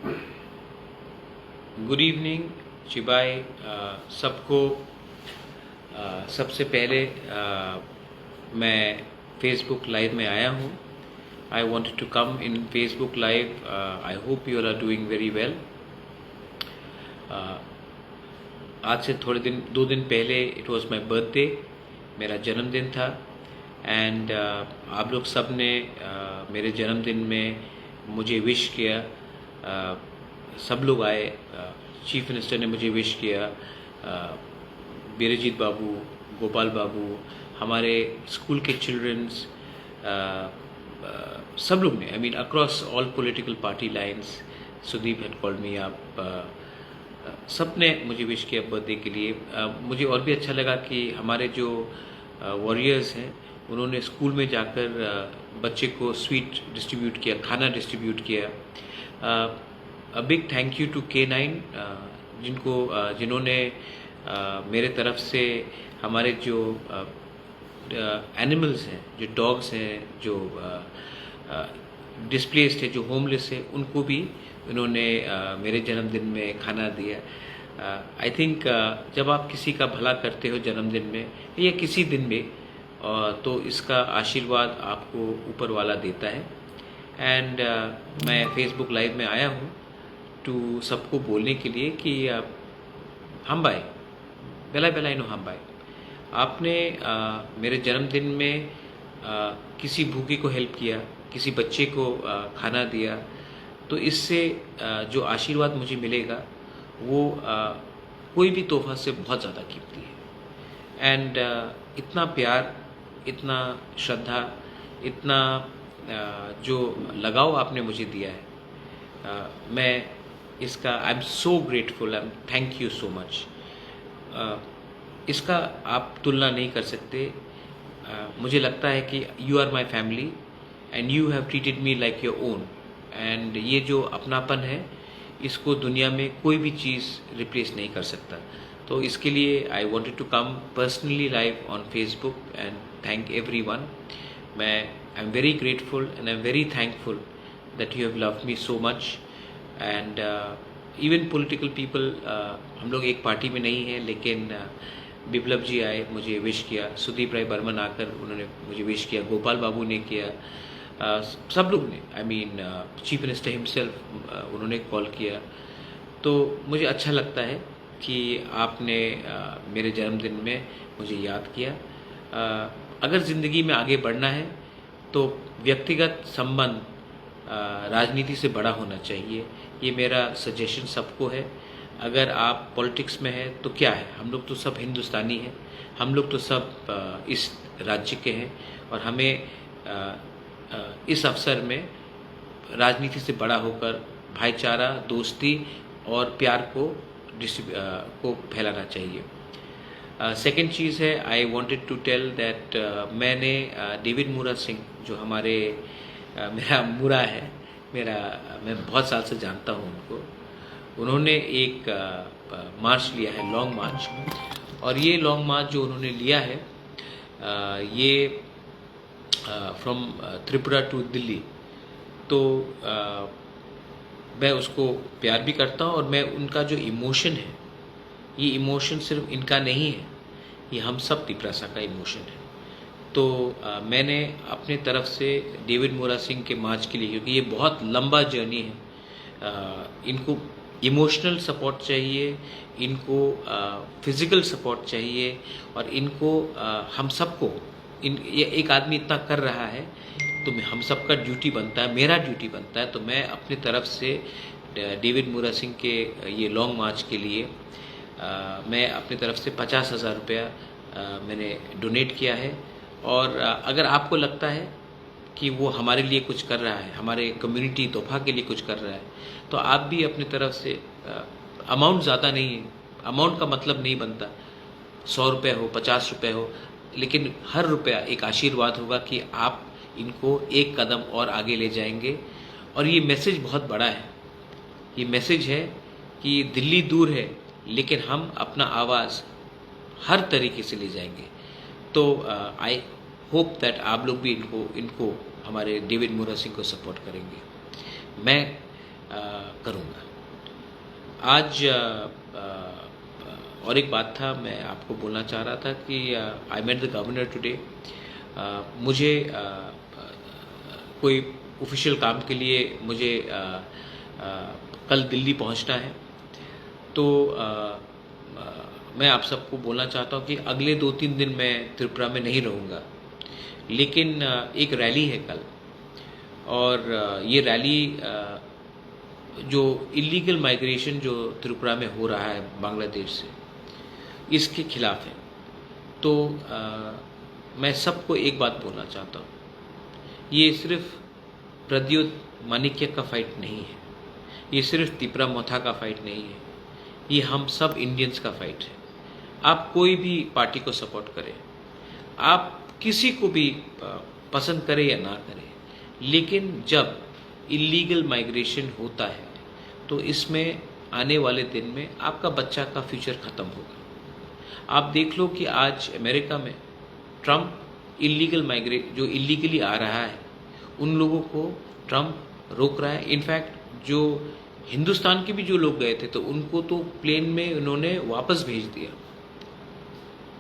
Good evening चिबाई सबको। सबसे पहले मैं फेसबुक लाइव में आया हूँ। I wanted to come in Facebook live. I hope you are doing very well. आज से दो दिन पहले इट वॉज माई बर्थडे, मेरा जन्मदिन था। एंड आप लोग सब ने मेरे जन्मदिन में मुझे विश किया। सब लोग आए। चीफ मिनिस्टर ने मुझे विश किया, बीरजीत बाबू, गोपाल बाबू, हमारे स्कूल के चिल्ड्रंस, सब लोग ने, I mean across all political party lines. Sudeep had called me up. सब ने मुझे विश किया बर्थडे के लिए। मुझे और भी अच्छा लगा कि हमारे जो वॉरियर्स हैं उन्होंने स्कूल में जाकर बच्चे को स्वीट डिस्ट्रीब्यूट किया, खाना डिस्ट्रीब्यूट किया। A big thank you to K9 जिन्होंने मेरे तरफ से हमारे जो एनिमल्स हैं, जो डॉग्स हैं, जो डिस्प्लेस्ड है, जो होमलेस है, उनको भी उन्होंने मेरे जन्मदिन में खाना दिया। आई थिंक जब आप किसी का भला करते हो जन्मदिन में या किसी दिन में, तो इसका आशीर्वाद आपको ऊपर वाला देता है। एंड मैं फेसबुक लाइव में आया हूँ टू सबको बोलने के लिए कि हम भाई बेला नो हम भाई, आपने मेरे जन्मदिन में किसी भूखे को हेल्प किया, किसी बच्चे को खाना दिया, तो इससे जो आशीर्वाद मुझे मिलेगा वो कोई भी तोहफा से बहुत ज़्यादा कीमती है। एंड इतना प्यार, इतना श्रद्धा, इतना जो लगाव आपने मुझे दिया है, मैं इसका I am so grateful. I am thank you so much. इसका आप तुलना नहीं कर सकते। मुझे लगता है कि you are my family and you have treated me like your own. And ये जो अपनापन है, इसको दुनिया में कोई भी चीज़ रिप्लेस नहीं कर सकता। तो इसके लिए I wanted to come personally live on Facebook and thank everyone. मैं I am very grateful and I am very thankful that you have loved me so much. And even political people, हम लोग एक party में नहीं हैं, लेकिन बिप्लब जी आए, मुझे विश किया। सुदीप राय बर्मन आकर उन्होंने मुझे विश किया, गोपाल बाबू ने किया, सब लोग ने, I mean chief minister himself, उन्होंने कॉल किया। तो मुझे अच्छा लगता है कि आपने मेरे जन्मदिन में मुझे याद किया। अगर ज़िंदगी में आगे बढ़ना है तो व्यक्तिगत संबंध राजनीति से बड़ा होना चाहिए। ये मेरा सजेशन सबको है। अगर आप पॉलिटिक्स में हैं तो क्या है, हम लोग तो सब हिंदुस्तानी हैं, हम लोग तो सब इस राज्य के हैं, और हमें इस अवसर में राजनीति से बड़ा होकर भाईचारा, दोस्ती और प्यार को फैलाना चाहिए। सेकेंड चीज़ है, I wanted to tell that मैंने डेविड मूरा सिंह, जो हमारे मेरा मूरा है, मैं बहुत साल से जानता हूँ उनको। उन्होंने एक मार्च लिया है, लॉन्ग मार्च, और ये लॉन्ग मार्च जो उन्होंने लिया है, ये फ्रॉम त्रिपुरा टू दिल्ली। तो मैं उसको प्यार भी करता हूँ, और मैं उनका जो इमोशन है, ये इमोशन सिर्फ इनका नहीं है, ये हम सब तिपरासा का इमोशन है। तो मैंने अपने तरफ से डेविड मूरा सिंह के मार्च के लिए, क्योंकि ये बहुत लंबा जर्नी है, इनको इमोशनल सपोर्ट चाहिए, इनको फिज़िकल सपोर्ट चाहिए, और इनको हम सबको, ये एक आदमी इतना कर रहा है तो हम सबका ड्यूटी बनता है, मेरा ड्यूटी बनता है। तो मैं अपनी तरफ से डेविड मूरा सिंह के ये लॉन्ग मार्च के लिए मैं अपनी तरफ से 50,000 रुपया मैंने डोनेट किया है। और अगर आपको लगता है कि वो हमारे लिए कुछ कर रहा है, हमारे कम्युनिटी तोहफा के लिए कुछ कर रहा है, तो आप भी अपनी तरफ से, अमाउंट ज़्यादा नहीं है, अमाउंट का मतलब नहीं बनता 100 रुपये हो, 50 रुपये हो, लेकिन हर रुपया एक आशीर्वाद होगा कि आप इनको एक कदम और आगे ले जाएंगे। और ये मैसेज बहुत बड़ा है। ये मैसेज है कि दिल्ली दूर है, लेकिन हम अपना आवाज़ हर तरीके से ले जाएंगे। तो आई होप दैट आप लोग भी इनको हमारे डेविड मूरा सिंह को सपोर्ट करेंगे। मैं करूँगा। आज और एक बात था, मैं आपको बोलना चाह रहा था कि I met the governor today. मुझे कोई ऑफिशियल काम के लिए मुझे कल दिल्ली पहुंचना है, तो मैं आप सबको बोलना चाहता हूं कि अगले 2-3 दिन मैं त्रिपुरा में नहीं रहूँगा, लेकिन एक रैली है कल, और ये रैली जो इलीगल माइग्रेशन जो त्रिपुरा में हो रहा है बांग्लादेश से, इसके खिलाफ है। तो मैं सबको एक बात बोलना चाहता हूँ, ये सिर्फ प्रद्योत माणिक्य का फाइट नहीं है, ये सिर्फ तिपरा मोथा का फाइट नहीं है, ये हम सब इंडियंस का फाइट है। आप कोई भी पार्टी को सपोर्ट करें, आप किसी को भी पसंद करें या ना करें, लेकिन जब इलीगल माइग्रेशन होता है तो इसमें आने वाले दिन में आपका बच्चा का फ्यूचर ख़त्म होगा। आप देख लो कि आज अमेरिका में ट्रम्प जो इलीगली आ रहा है उन लोगों को ट्रम्प रोक रहा है। इनफैक्ट जो हिंदुस्तान के भी जो लोग गए थे तो उनको तो प्लेन में उन्होंने वापस भेज दिया।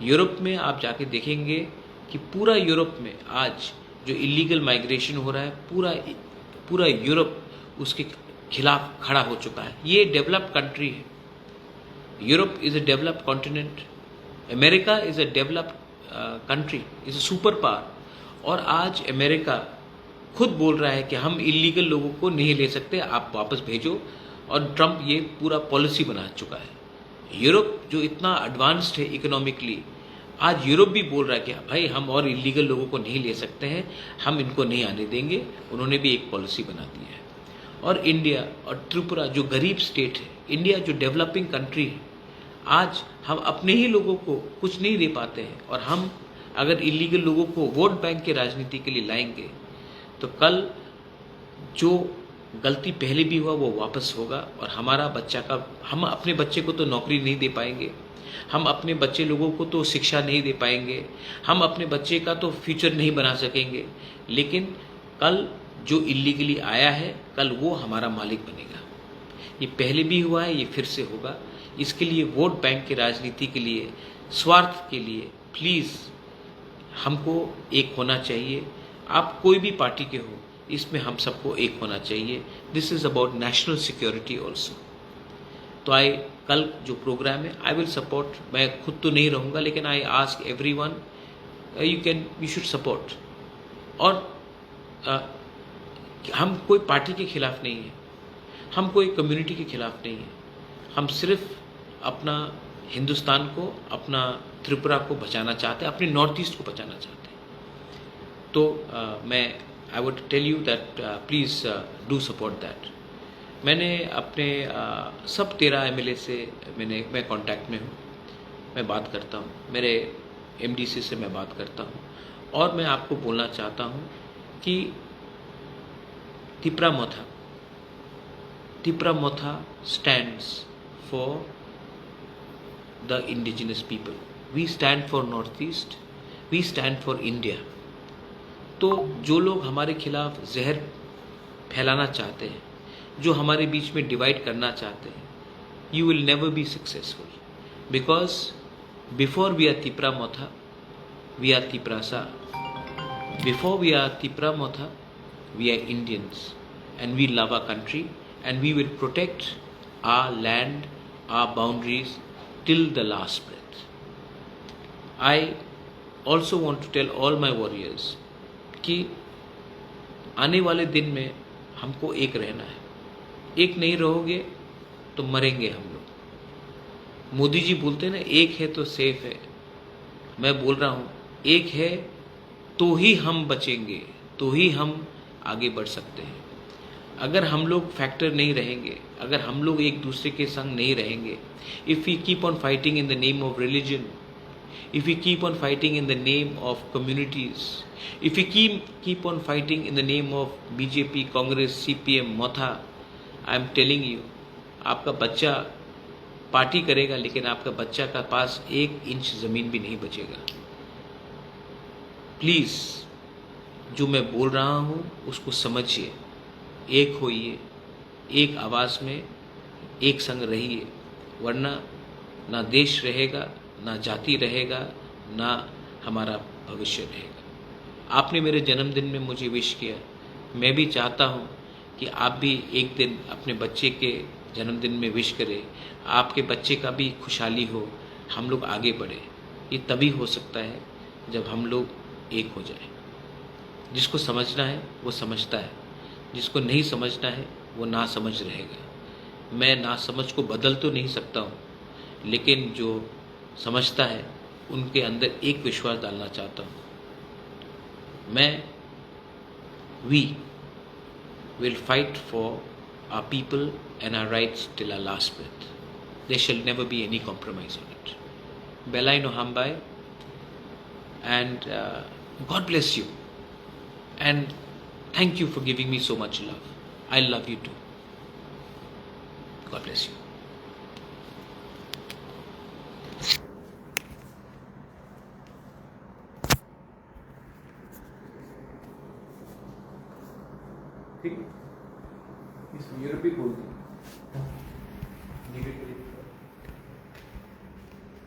यूरोप में आप जाके देखेंगे कि पूरा यूरोप में आज जो इलीगल माइग्रेशन हो रहा है, पूरा यूरोप उसके खिलाफ खड़ा हो चुका है। ये डेवलप्ड कंट्री है, Europe is a developed continent, America is a developed country, is a super power, और आज अमेरिका खुद बोल रहा है कि हम इलीगल लोगों को नहीं ले सकते, आप वापस भेजो, और ट्रम्प ये पूरा पॉलिसी बना चुका है। यूरोप जो इतना एडवांस्ड है इकोनॉमिकली, आज यूरोप भी बोल रहा है कि भाई हम और इलीगल लोगों को नहीं ले सकते हैं, हम इनको नहीं आने देंगे। उन्होंने भी एक पॉलिसी बना दी है। और इंडिया और त्रिपुरा जो गरीब स्टेट है, इंडिया जो डेवलपिंग कंट्री है, आज हम अपने ही लोगों को कुछ नहीं दे पाते हैं, और हम अगर इलीगल लोगों को वोट बैंक के राजनीति के लिए लाएंगे तो कल जो गलती पहले भी हुआ वो वापस होगा, और हम अपने बच्चे को तो नौकरी नहीं दे पाएंगे, हम अपने बच्चे लोगों को तो शिक्षा नहीं दे पाएंगे, हम अपने बच्चे का तो फ्यूचर नहीं बना सकेंगे, लेकिन कल जो इलीगली आया है कल वो हमारा मालिक बनेगा। ये पहले भी हुआ है, ये फिर से होगा। इसके लिए वोट बैंक की राजनीति के लिए, स्वार्थ के लिए प्लीज़ हमको एक होना चाहिए। आप कोई भी पार्टी के हो, इसमें हम सबको एक होना चाहिए। This is about national security also. तो कल जो प्रोग्राम है आई विल सपोर्ट। मैं खुद तो नहीं रहूँगा, लेकिन I ask everyone you should support. और हम कोई पार्टी के खिलाफ नहीं है, हम कोई कम्युनिटी के खिलाफ नहीं है, हम सिर्फ अपना हिंदुस्तान को, अपना त्रिपुरा को बचाना चाहते हैं, अपने नॉर्थ ईस्ट को बचाना चाहते हैं। तो मैं I would tell you that please do support that. मैंने अपने सब 13 MLA से मैं कांटेक्ट में हूँ, मैं बात करता हूँ, मेरे MDC से मैं बात करता हूँ, और मैं आपको बोलना चाहता हूँ कि तिपरा मोथा stands for the indigenous people. We stand for Northeast. We stand for India. तो जो लोग हमारे खिलाफ जहर फैलाना चाहते हैं, जो हमारे बीच में डिवाइड करना चाहते हैं, you will never be successful. Because before we are Tipra Motha, we are Tiprasa. Before we are Tipra Motha, we are Indians, and we love our country, and we will protect our land, our boundaries till the last breath. I also want to tell all my warriors कि आने वाले दिन में हमको एक रहना है। एक नहीं रहोगे तो मरेंगे हम लोग। मोदी जी बोलते हैं ना, एक है तो सेफ है। मैं बोल रहा हूँ, एक है तो ही हम बचेंगे, तो ही हम आगे बढ़ सकते हैं। अगर हम लोग फैक्टर नहीं रहेंगे, अगर हम लोग एक दूसरे के संग नहीं रहेंगे, if we keep on fighting in the name of religion, if we keep on fighting in the name of communities, if we keep on fighting in the name of BJP, Congress, CPM, Motha, I am telling you, आपका बच्चा party करेगा, लेकिन आपका बच्चा का पास 1 inch ज़मीन भी नहीं बचेगा। प्लीज़ जो मैं बोल रहा हूँ उसको समझिए, एक होइए, एक आवाज़ में एक संग रहिए, वरना ना देश रहेगा, ना जाति रहेगा, ना हमारा भविष्य रहेगा। आपने मेरे जन्मदिन में मुझे विश किया, मैं भी चाहता हूँ कि आप भी एक दिन अपने बच्चे के जन्मदिन में विश करें, आपके बच्चे का भी खुशहाली हो, हम लोग आगे बढ़े। ये तभी हो सकता है जब हम लोग एक हो जाए। जिसको समझना है वो समझता है, जिसको नहीं समझना है वो ना समझ रहेगा। मैं ना समझ को बदल तो नहीं सकता हूँ, लेकिन जो समझता है उनके अंदर एक विश्वास डालना चाहता हूँ। मैं we will fight for our people and our rights till our last breath. There shall never be any compromise on it. Belai no hambai, and God bless you. And thank you for giving me so much love. I love you too. God bless you. ठीक, इस यूरोपी बोलते हैं।